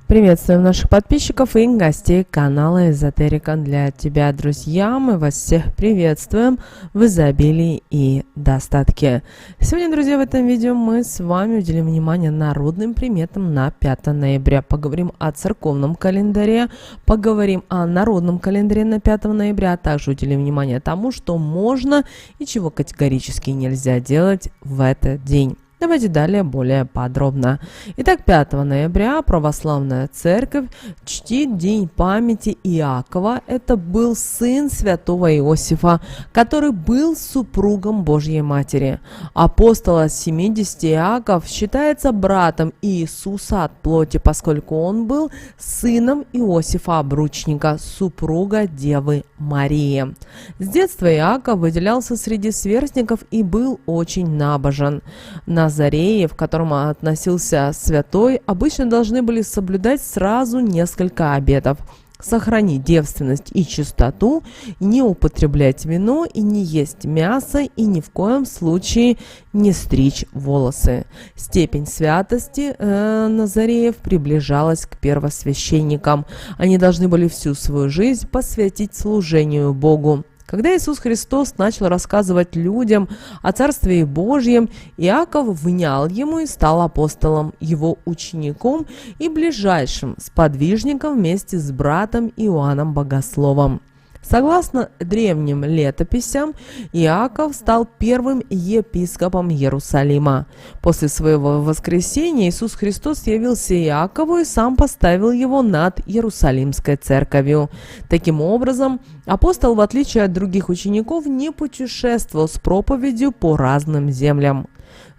Приветствуем наших подписчиков и гостей канала Эзотерика для тебя, друзья. Мы вас всех приветствуем в изобилии и достатке. Сегодня, друзья, в этом видео мы с вами уделим внимание народным приметам на 5 ноября. Поговорим о церковном календаре, поговорим о народном календаре на 5 ноября, а также уделим внимание тому, что можно и чего категорически нельзя делать в этот день. Давайте далее более подробно. Итак, 5 ноября православная церковь чтит день памяти Иакова. Это был сын святого Иосифа, который был супругом Божьей Матери. Апостол 70 Иаков считается братом Иисуса от плоти, поскольку он был сыном Иосифа Обручника, супруга Девы Марии. С детства Иаков выделялся среди сверстников и был очень набожен. Назареи, в котором относился святой, обычно должны были соблюдать сразу несколько обетов: сохранить девственность и чистоту, не употреблять вино и не есть мясо, и ни в коем случае не стричь волосы. Степень святости Назареев приближалась к первосвященникам. Они должны были всю свою жизнь посвятить служению Богу. Когда Иисус Христос начал рассказывать людям о Царстве Божьем, Иаков внял ему и стал апостолом, его учеником и ближайшим сподвижником вместе с братом Иоанном Богословом. Согласно древним летописям, Иаков стал первым епископом Иерусалима. После своего воскресения Иисус Христос явился Иакову и сам поставил его над Иерусалимской церковью. Таким образом, апостол, в отличие от других учеников, не путешествовал с проповедью по разным землям.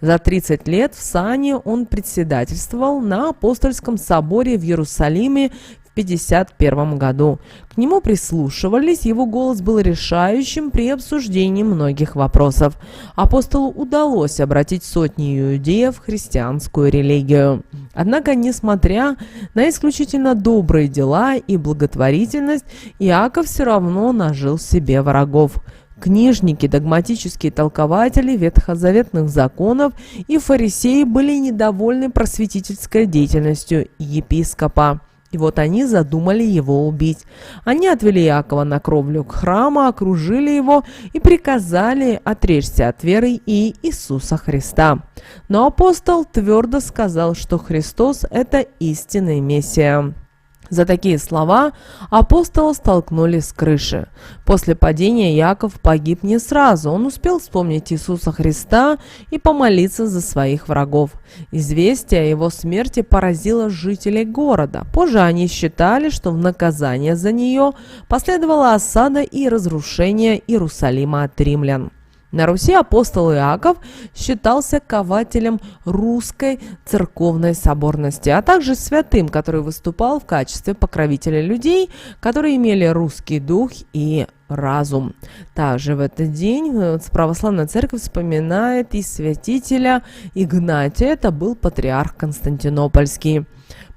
За 30 лет в сане он председательствовал на апостольском соборе в Иерусалиме в 51 году. К нему прислушивались, его голос был решающим при обсуждении многих вопросов. Апостолу удалось обратить сотни иудеев в христианскую религию. Однако, несмотря на исключительно добрые дела и благотворительность, Иаков все равно нажил себе врагов. Книжники, догматические толкователи ветхозаветных законов и фарисеи были недовольны просветительской деятельностью епископа. И вот они задумали его убить. Они отвели Иакова на кровлю к храму, окружили его и приказали отречься от веры и Иисуса Христа. Но апостол твердо сказал, что Христос – это истинный Мессия. За такие слова апостола столкнули с крыши. После падения Иаков погиб не сразу. Он успел вспомнить Иисуса Христа и помолиться за своих врагов. Известие о его смерти поразило жителей города. Позже они считали, что в наказание за нее последовала осада и разрушение Иерусалима от римлян. На Руси апостол Иаков считался кователем русской церковной соборности, а также святым, который выступал в качестве покровителя людей, которые имели русский дух и разум. Также в этот день православная церковь вспоминает и святителя Игнатия. Это был патриарх Константинопольский.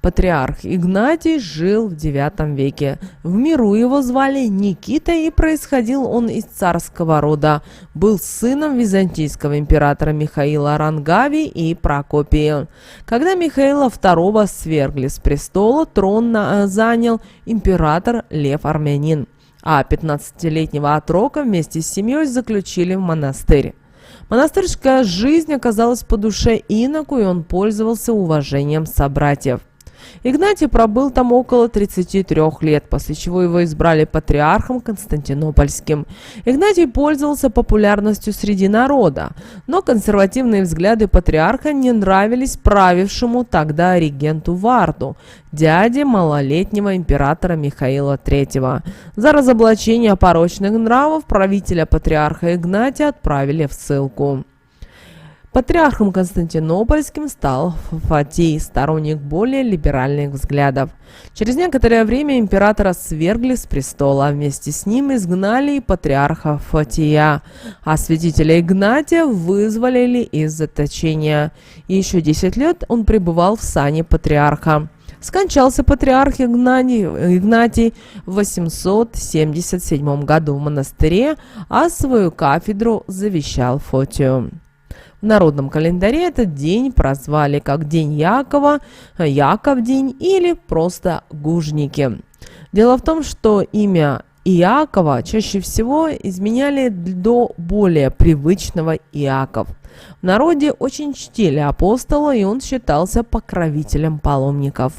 Патриарх Игнатий жил в IX веке. В миру его звали Никита, и происходил он из царского рода. Был сыном византийского императора Михаила Рангавии и Прокопии. Когда Михаила II свергли с престола, трон занял император Лев Армянин, а 15-летнего отрока вместе с семьей заключили в монастырь. Монастырская жизнь оказалась по душе иноку, и он пользовался уважением собратьев. Игнатий пробыл там около 33 лет, после чего его избрали патриархом Константинопольским. Игнатий пользовался популярностью среди народа, но консервативные взгляды патриарха не нравились правившему тогда регенту Варду, дяде малолетнего императора Михаила III. За разоблачение порочных нравов правителя патриарха Игнатия отправили в ссылку. Патриархом Константинопольским стал Фотий, сторонник более либеральных взглядов. Через некоторое время императора свергли с престола, а вместе с ним изгнали и патриарха Фотия, а святителя Игнатия вызволили из заточения. И еще 10 лет он пребывал в сане патриарха. Скончался патриарх Игнатий в 877 году в монастыре, а свою кафедру завещал Фотию. В народном календаре этот день прозвали как День Якова, Яков день или просто Гужники. Дело в том, что имя Иакова чаще всего изменяли до более привычного Иаков. В народе очень чтили апостола, и он считался покровителем паломников.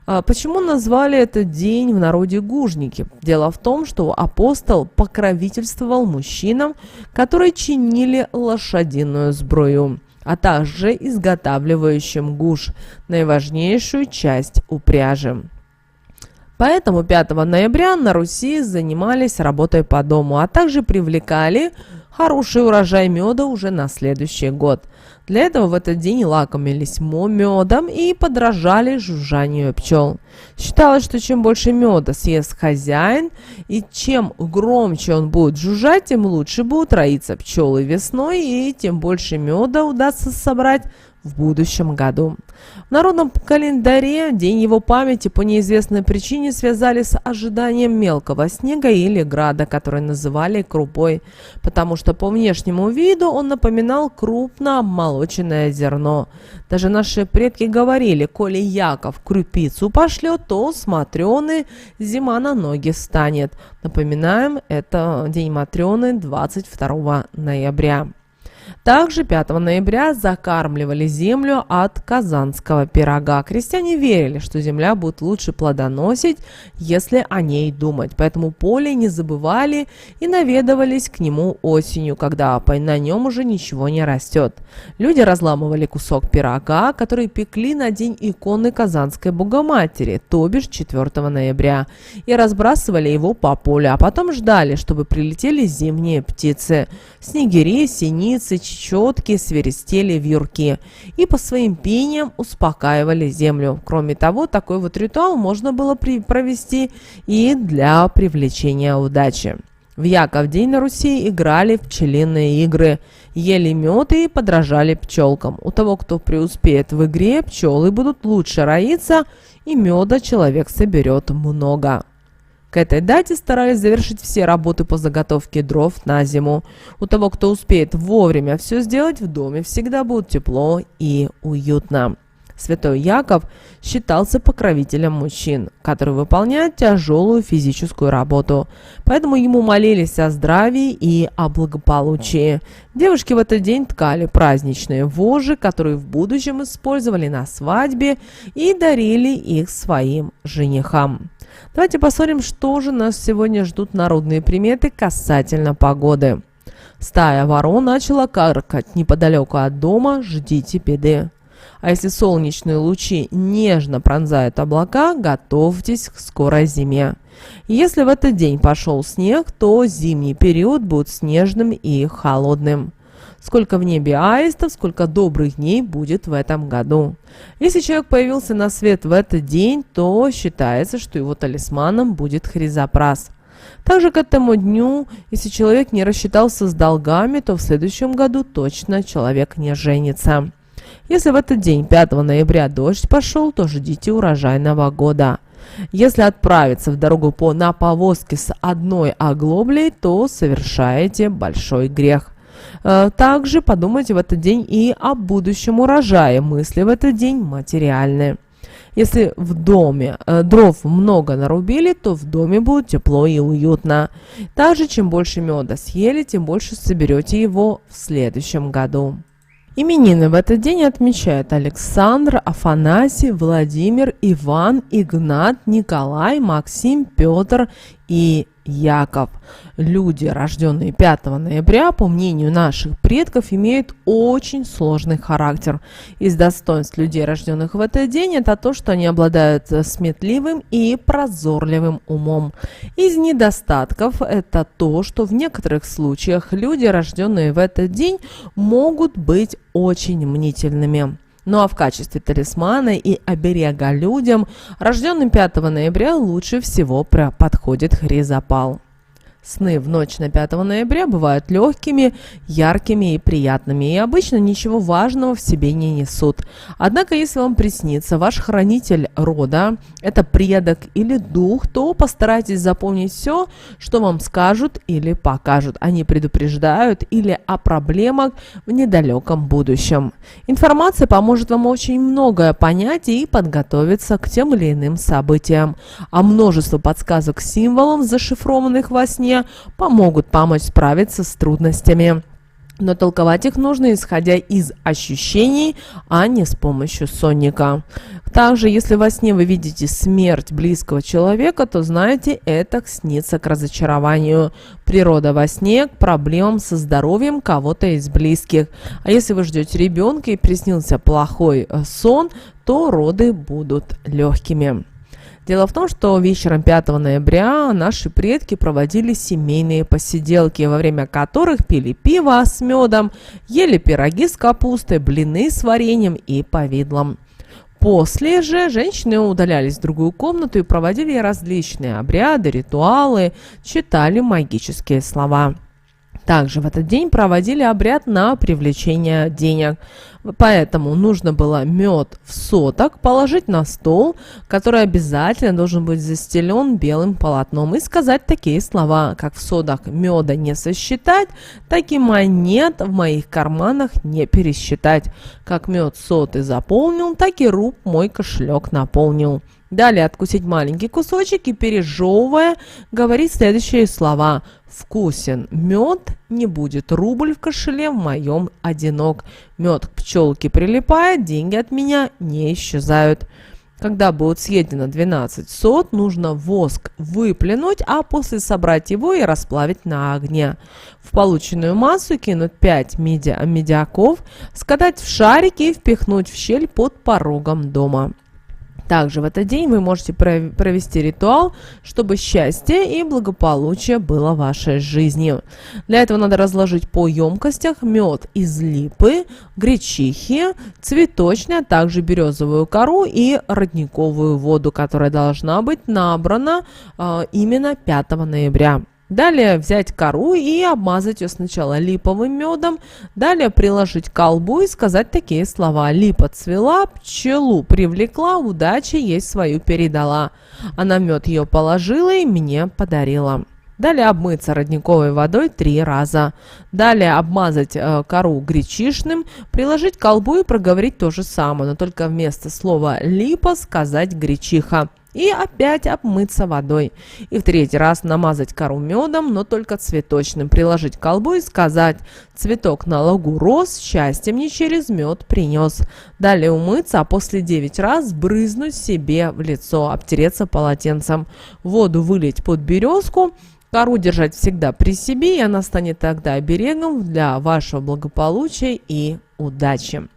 Почему назвали этот день в народе Гужники? Дело в том, что апостол покровительствовал мужчинам, которые чинили лошадиную сбрую, а также изготавливающим гуж, наиважнейшую часть упряжи. Поэтому 5 ноября на Руси занимались работой по дому, а также привлекали хороший урожай меда уже на следующий год. Для этого в этот день лакомились медом и подражали жужжанию пчел. Считалось, что чем больше меда съест хозяин и чем громче он будет жужжать, тем лучше будут роиться пчелы весной и тем больше меда удастся собрать в будущем году. В народном календаре день его памяти по неизвестной причине связали с ожиданием мелкого снега или града, который называли крупой, потому что по внешнему виду он напоминал крупно обмолоченное зерно. Даже наши предки говорили: коли Яков крупицу пошлет, то с Матрёны зима на ноги станет. Напоминаем, это День Матрёны 22 ноября. Также 5 ноября закармливали землю от казанского пирога. Крестьяне верили, что земля будет лучше плодоносить, если о ней думать. Поэтому поле не забывали и наведывались к нему осенью, когда на нем уже ничего не растет. Люди разламывали кусок пирога, который пекли на день иконы Казанской Богоматери, то бишь 4 ноября, и разбрасывали его по полю, а потом ждали, чтобы прилетели зимние птицы. Снегири, синицы, чечетки свиристели вьюрки и по своим пениям успокаивали землю. Кроме того, такой вот ритуал можно было провести и для привлечения удачи. В Яков день на Руси играли в пчелиные игры, ели мед и подражали пчелкам. У того, кто преуспеет в игре, пчелы будут лучше роиться, и меда человек соберет много. К этой дате старались завершить все работы по заготовке дров на зиму. У того, кто успеет вовремя все сделать, в доме всегда будет тепло и уютно. Святой Яков считался покровителем мужчин, которые выполняют тяжелую физическую работу. Поэтому ему молились о здравии и о благополучии. Девушки в этот день ткали праздничные вожжи, которые в будущем использовали на свадьбе, и дарили их своим женихам. Давайте посмотрим, что же нас сегодня ждут народные приметы касательно погоды. Стая ворон начала каркать неподалеку от дома, ждите беды. А если солнечные лучи нежно пронзают облака, готовьтесь к скорой зиме. Если в этот день пошел снег, то зимний период будет снежным и холодным. Сколько в небе аистов, сколько добрых дней будет в этом году. Если человек появился на свет в этот день, то считается, что его талисманом будет хризопрас. Также к этому дню, если человек не рассчитался с долгами, то в следующем году точно человек не женится. Если в этот день, 5 ноября, дождь пошел, то ждите урожайного года. Если отправиться в дорогу на повозке с одной оглоблей, то совершаете большой грех. Также подумайте в этот день и о будущем урожае. Мысли в этот день материальные. Если в доме дров много нарубили, то в доме будет тепло и уютно. Также, чем больше меда съели, тем больше соберете его в следующем году. Именины в этот день отмечают Александр, Афанасий, Владимир, Иван, Игнат, Николай, Максим, Петр и Яков. Люди, рожденные 5 ноября, по мнению наших предков, имеют очень сложный характер. Из достоинств людей, рожденных в этот день, это то, что они обладают сметливым и прозорливым умом. Из недостатков это то, что в некоторых случаях люди, рожденные в этот день, могут быть очень мнительными. Ну а в качестве талисмана и оберега людям, рожденным 5 ноября, лучше всего подходит хризопал. Сны в ночь на 5 ноября бывают легкими, яркими и приятными, и обычно ничего важного в себе не несут. Однако, если вам приснится ваш хранитель рода, это предок или дух, то постарайтесь запомнить все, что вам скажут или покажут. Они предупреждают или о проблемах в недалеком будущем. Информация поможет вам очень многое понять и подготовиться к тем или иным событиям. А множество подсказок к символам, зашифрованных во сне, помогут помочь справиться с трудностями. Но толковать их нужно, исходя из ощущений, а не с помощью сонника. Также, если во сне вы видите смерть близкого человека, то знаете, это снится к разочарованию. Природа во сне к проблемам со здоровьем кого-то из близких. А если вы ждете ребенка и приснился плохой сон, то роды будут легкими. Дело в том, что вечером 5 ноября наши предки проводили семейные посиделки, во время которых пили пиво с медом, ели пироги с капустой, блины с вареньем и повидлом. После же женщины удалялись в другую комнату и проводили различные обряды, ритуалы, читали магические слова. Также в этот день проводили обряд на привлечение денег. Поэтому нужно было мед в соток положить на стол, который обязательно должен быть застелен белым полотном, и сказать такие слова, как: в сотах меда не сосчитать, так и монет в моих карманах не пересчитать. Как мед соты заполнил, так и руб мой кошелек наполнил. Далее откусить маленький кусочек и, пережевывая, говорить следующие слова: вкусен мед, не будет рубль в кошеле в моем одинок. Мед к пчелке прилипает, деньги от меня не исчезают. Когда будут съедено 12 сот, нужно воск выплюнуть, а после собрать его и расплавить на огне. В полученную массу кинуть 5 медиаков, скатать в шарики и впихнуть в щель под порогом дома. Также в этот день вы можете провести ритуал, чтобы счастье и благополучие было в вашей жизни. Для этого надо разложить по емкостях мед из липы, гречихи, цветочный, а также березовую кору и родниковую воду, которая должна быть набрана именно 5 ноября. Далее взять кору и обмазать ее сначала липовым медом, далее приложить к колбу и сказать такие слова: липа цвела, пчелу привлекла, удачи ей свою передала. Она мед ее положила и мне подарила. Далее обмыться родниковой водой 3 раза. Далее обмазать кору гречишным, приложить к колбу и проговорить то же самое, но только вместо слова липа сказать гречиха. И опять обмыться водой. И в 3-й раз намазать кору медом, но только цветочным. Приложить к колбу и сказать: цветок на лугу рос, счастье мне через мед принес. Далее умыться, а после 9 раз брызнуть себе в лицо, обтереться полотенцем. Воду вылить под березку. Кору держать всегда при себе, и она станет тогда оберегом для вашего благополучия и удачи.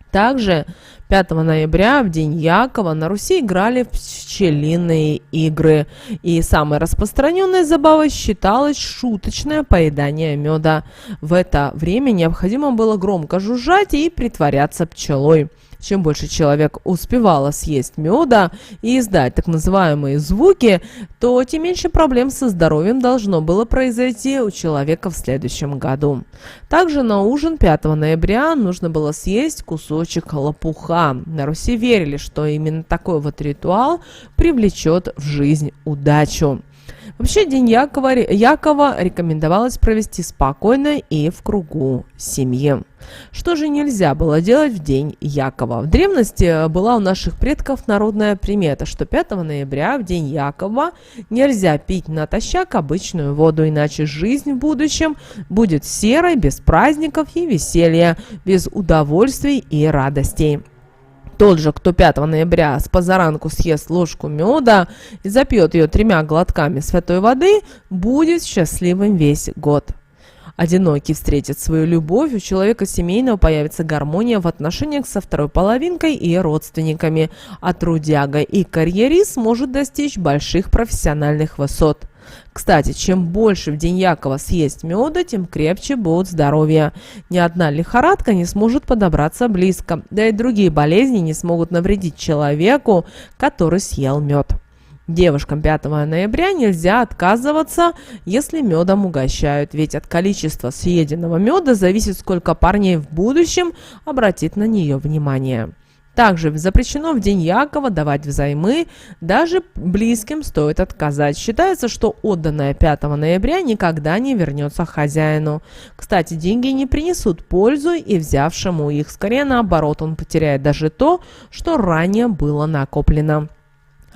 Также 5 ноября, в день Якова, на Руси играли в пчелиные игры. И самой распространенной забавой считалось шуточное поедание меда. В это время необходимо было громко жужжать и притворяться пчелой. Чем больше человек успевало съесть меда и издать так называемые звуки, то тем меньше проблем со здоровьем должно было произойти у человека в следующем году. Также на ужин 5 ноября нужно было съесть кусочек лопуха. На Руси верили, что именно такой вот ритуал привлечет в жизнь удачу. Вообще, день Якова рекомендовалось провести спокойно и в кругу семьи. Что же нельзя было делать в день Якова? В древности была у наших предков народная примета, что 5 ноября, в день Якова, нельзя пить натощак обычную воду, иначе жизнь в будущем будет серой, без праздников и веселья, без удовольствий и радостей. Тот же, кто 5 ноября с позаранку съест ложку меда и запьет ее 3 глотками святой воды, будет счастливым весь год. Одинокий встретит свою любовь, у человека семейного появится гармония в отношениях со второй половинкой и родственниками, а трудяга и карьерист сможет достичь больших профессиональных высот. Кстати, чем больше в день Якова съесть меда, тем крепче будет здоровье. Ни одна лихорадка не сможет подобраться близко, да и другие болезни не смогут навредить человеку, который съел мед. Девушкам 5 ноября нельзя отказываться, если медом угощают, ведь от количества съеденного меда зависит, сколько парней в будущем обратит на нее внимание. Также запрещено в День Якова давать взаймы, даже близким стоит отказать. Считается, что отданное 5 ноября никогда не вернется хозяину. Кстати, деньги не принесут пользу и взявшему их, скорее наоборот, он потеряет даже то, что ранее было накоплено.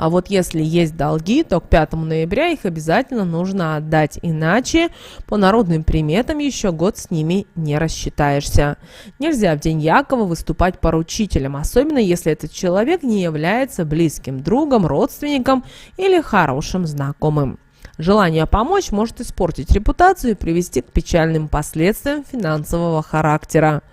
А вот если есть долги, то к 5 ноября их обязательно нужно отдать, иначе по народным приметам еще год с ними не рассчитаешься. Нельзя в День Якова выступать поручителем, особенно если этот человек не является близким другом, родственником или хорошим знакомым. Желание помочь может испортить репутацию и привести к печальным последствиям финансового характера.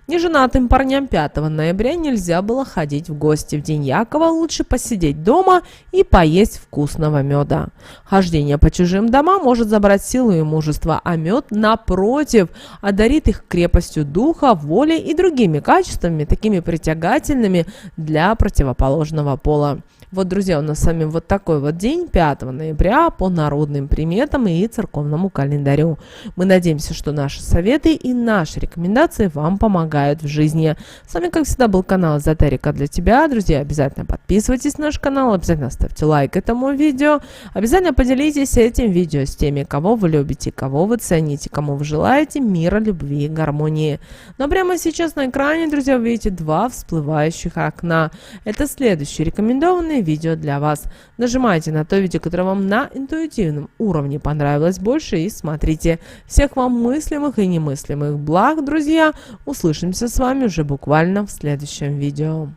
Неженатым парням 5 ноября нельзя было ходить в гости. В День Якова лучше посидеть дома и поесть вкусного меда. Хождение по чужим домам может забрать силу и мужество, а мед, напротив, одарит их крепостью духа, воли и другими качествами, такими притягательными для противоположного пола. Вот, друзья, у нас с вами вот такой вот день, 5 ноября, по народным приметам и церковному календарю. Мы надеемся, что наши советы и наши рекомендации вам помогают в жизни. С вами, как всегда, был канал Эзотерика для тебя. Друзья, обязательно подписывайтесь на наш канал, обязательно ставьте лайк этому видео, обязательно поделитесь этим видео с теми, кого вы любите, кого вы цените, кому вы желаете мира, любви и гармонии. Но прямо сейчас на экране, друзья, вы видите два всплывающих окна. Это следующие рекомендованные видео для вас. Нажимайте на то видео, которое вам на интуитивном уровне понравилось больше, и смотрите. Всех вам мыслимых и немыслимых благ, друзья. Услышимся с вами уже буквально в следующем видео.